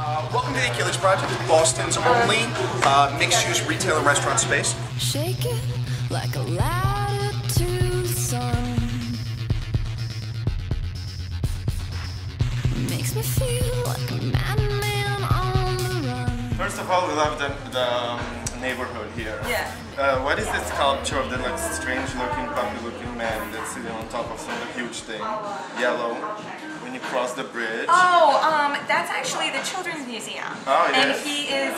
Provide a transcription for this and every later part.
Welcome to the Achilles Project, Boston's only mixed-use retail and restaurant space. Shake it like a ladder to the sun. Makes me feel like a madman on the run. First of all, we love the neighborhood here. Yeah. What is this sculpture of the like strange-looking, puppy-looking man that's sitting on top of some huge thing, yellow, when you cross the bridge? Oh, that's actually the Children's Museum. Oh, yes. And he is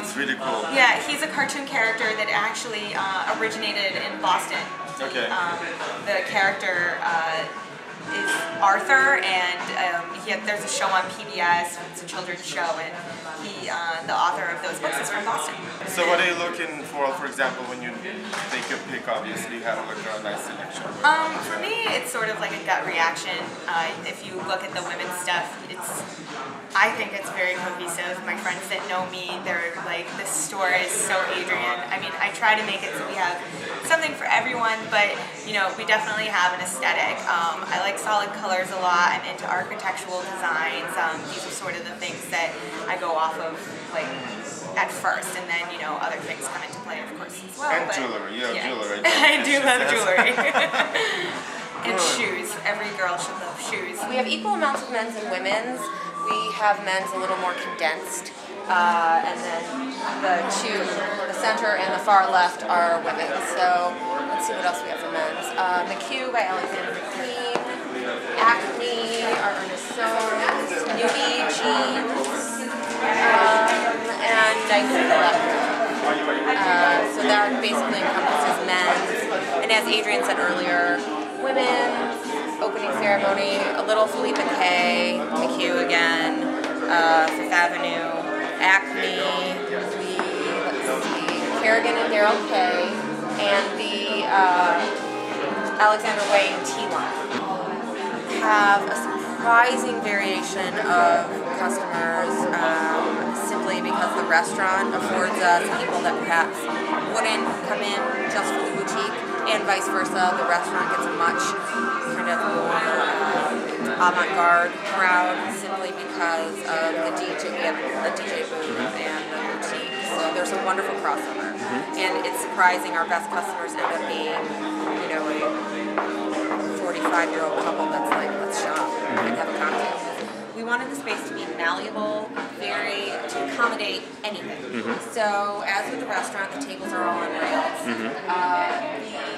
It's really cool. Yeah, he's a cartoon character that actually originated in Boston. Okay. The character is Arthur, and there's a show on PBS. It's a children's show, and the author of those books is from Boston. So what are you looking for example, when you take your pick? Obviously, you have like a nice selection. For me, it's sort of like a gut reaction. If you look at the women's stuff, I think it's very cohesive. My friends that know me, they're like, this store is so Adrian. I mean, I try to make it so we have something for everyone, but you know, we definitely have an aesthetic. I like solid colors a lot. I'm into architectural designs. These are sort of the things that I go off of, like, at first, and then, you know, other things come into play, of course, as well. And jewelry, you have jewelry. I do love jewelry. And shoes. Every girl should love shoes. We have equal amounts of men's and women's. We have men's a little more condensed, and then the center and the far left are women's. So let's see what else we have for men's. McHugh by Alexander McQueen, Acne, our Ernest Soames, Nudie jeans, and Nike Collector. So that basically encompasses men's, and as Adrian said earlier, women's, opening ceremony, a little Philippe K, McHugh again, Fifth Avenue, Acne, let's see, Kerrigan and Daryl K, and the Alexander Way and T-Line. Have a surprising variation of customers simply because the restaurant affords us people that perhaps wouldn't come in just for the boutique, and vice versa. The restaurant gets a much kind of more avant-garde crowd simply because of the DJ. We have a DJ booth and the boutique, so there's a wonderful crossover. And it's surprising, our best customers end up being, you know, a 45-year-old couple that's like, let's shop and have a cocktail. We wanted the space to be malleable, to accommodate anything. So, as with the restaurant, the tables are all on rails.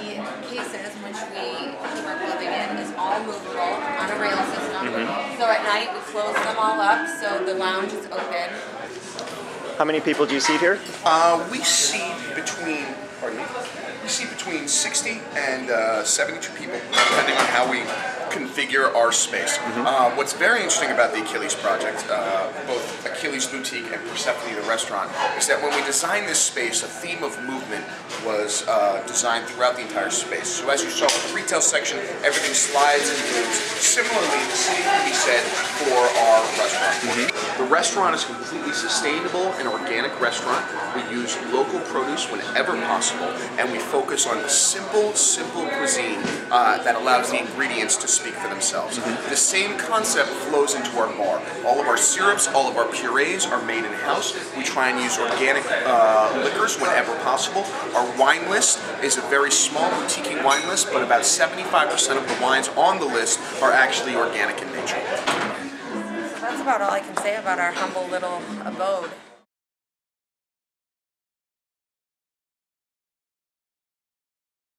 The cases, which we keep our clothing in, is all movable on a rail system. So at night, we close them all up, so the lounge is open. How many people do you seat here? We seat between 60 and 72 people, depending on how we configure our space. What's very interesting about the Achilles project, both Achilles Boutique and Persephone the restaurant, is that when we designed this space, a theme of movement was designed throughout the entire space. So as you saw in the retail section, everything slides and moves. Similarly, the same can be said for our restaurant. The restaurant is a completely sustainable and organic restaurant. We use local produce whenever possible, and we focus on simple cuisine that allows the ingredients to speak for themselves. The same concept flows into our bar. All of our syrups, all of our purees are made in-house. We try and use organic liquors whenever possible. Our wine list is a very small boutique wine list, but about 75% of the wines on the list are actually organic in nature. So that's about all I can say about our humble little abode.